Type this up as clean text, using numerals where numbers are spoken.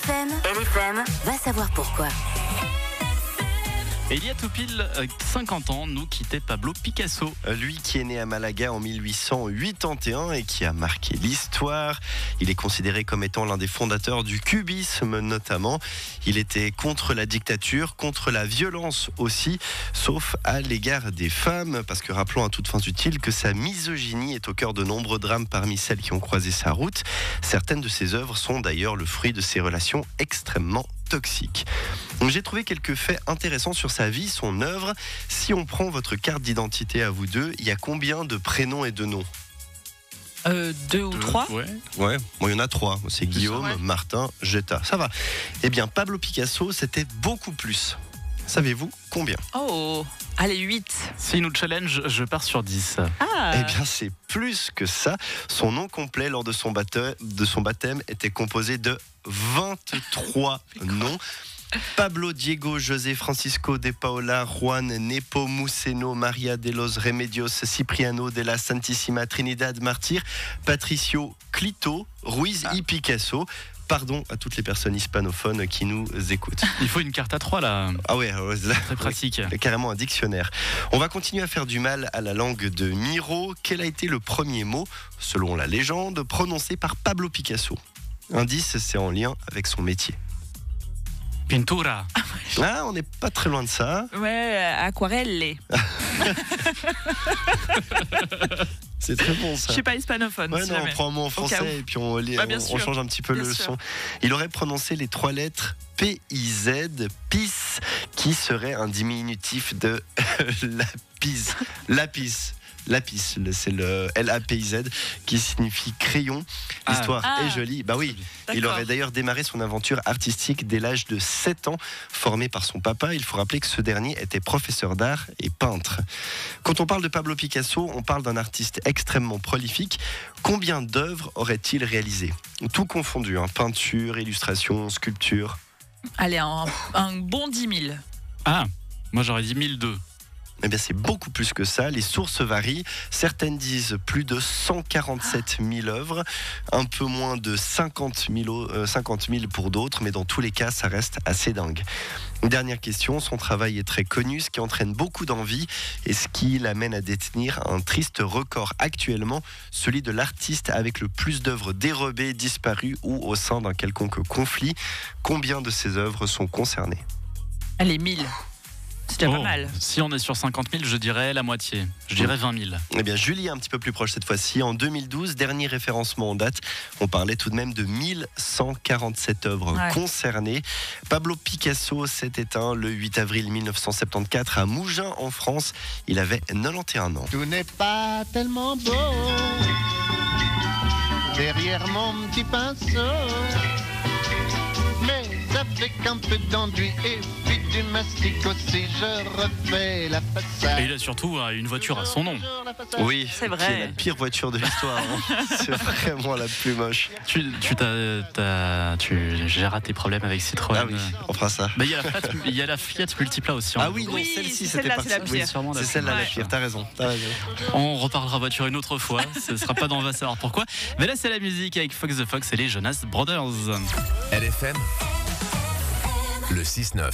LFM va savoir pourquoi. Et il y a tout pile 50 ans, nous quittait Pablo Picasso. Lui qui est né à Malaga en 1881 et qui a marqué l'histoire. Il est considéré comme étant l'un des fondateurs du cubisme notamment. Il était contre la dictature, contre la violence aussi, sauf à l'égard des femmes. Parce que rappelons à toutes fins utiles que sa misogynie est au cœur de nombreux drames parmi celles qui ont croisé sa route. Certaines de ses œuvres sont d'ailleurs le fruit de ses relations extrêmement toxiques. Donc j'ai trouvé quelques faits intéressants sur sa vie, son œuvre. Si on prend votre carte d'identité à vous deux, il y a combien de prénoms et de noms ? 2 ou 3. Ouais, bon, il y en a 3. C'est Guillaume, ouais. Martin, Jetta. Ça va. Eh bien, Pablo Picasso, c'était beaucoup plus. Savez-vous combien ? Oh, allez, 8. S'il nous challenge, je pars sur 10. Ah, Eh bien, c'est plus que ça. Son nom complet lors de son baptême était composé de 23 noms. Pablo, Diego, José, Francisco, de Paola, Juan, Nepomuceno, María de los Remedios, Cipriano, de la Santísima Trinidad Mártir, Patricio, Clito, Ruiz y Picasso. Pardon à toutes les personnes hispanophones qui nous écoutent. Il faut une carte à 3 là. Ah ouais, là, Très pratique. carrément un dictionnaire. On va continuer à faire du mal à la langue de Miro. Quel a été le premier mot, selon la légende, prononcé par Pablo Picasso ? Indice, c'est en lien avec son métier. Pintura. Ah, on n'est pas très loin de ça. ouais, aquarelle. C'est très bon Je ça. suis pas hispanophone. Ouais, si non, on jamais. prend un mot en Au cas où. français et puis on bien sûr, change un petit peu bien le sûr. son. Il aurait prononcé les 3 lettres P-I-Z, PIS, qui serait un diminutif de lapis. Lapis, c'est le L-A-P-I-Z qui signifie crayon. L'histoire est jolie. Bah oui, il D'accord. aurait d'ailleurs démarré son aventure artistique dès l'âge de 7 ans, formé par son papa. Il faut rappeler que ce dernier était professeur d'art et peintre. Quand on parle de Pablo Picasso, on parle d'un artiste extrêmement prolifique. Combien d'œuvres aurait-il réalisé ? Tout confondu, hein, peinture, illustration, sculpture. Allez, un bon 10 000. Ah, moi j'aurais dit 1002. Eh bien, c'est beaucoup plus que ça. Les sources varient. Certaines disent plus de 147 000 œuvres, un peu moins de 50 000 pour d'autres, mais dans tous les cas, ça reste assez dingue. Une dernière question. Son travail est très connu, ce qui entraîne beaucoup d'envie et ce qui l'amène à détenir un triste record actuellement, celui de l'artiste avec le plus d'œuvres dérobées, disparues ou au sein d'un quelconque conflit. Combien de ces œuvres sont concernées ? Allez, 1000. C'est déjà pas mal. Si on est sur 50 000, je dirais la moitié. Je dirais 20 000. Eh bien, Julie est un petit peu plus proche cette fois-ci. En 2012, dernier référencement en date, on parlait tout de même de 1147 œuvres concernées. Pablo Picasso s'est éteint le 8 avril 1974 à Mougins, en France. Il avait 91 ans. Tout n'est pas tellement beau derrière mon petit pinceau, mais avec un peu d'enduit et puis du mastic aussi, je refais la façade. Et il a surtout une voiture à son nom. Oui, C'est vrai. qui est la pire voiture de l'histoire. Hein. C'est vraiment la plus moche. J'ai raté problèmes avec Citroën. Ah oui, on fera ça. Bah, il y a la Fiat Multipla aussi. Ah oui, non, Oui, celle-ci, celle-là, c'était c'est la parti. pire. Sûrement C'est celle-là la pire, t'as raison. On reparlera voiture une autre fois. Ce ne sera pas dans On va savoir pourquoi. Mais là, c'est la musique avec Fox the Fox et les Jonas Brothers. LFM, le 6-9.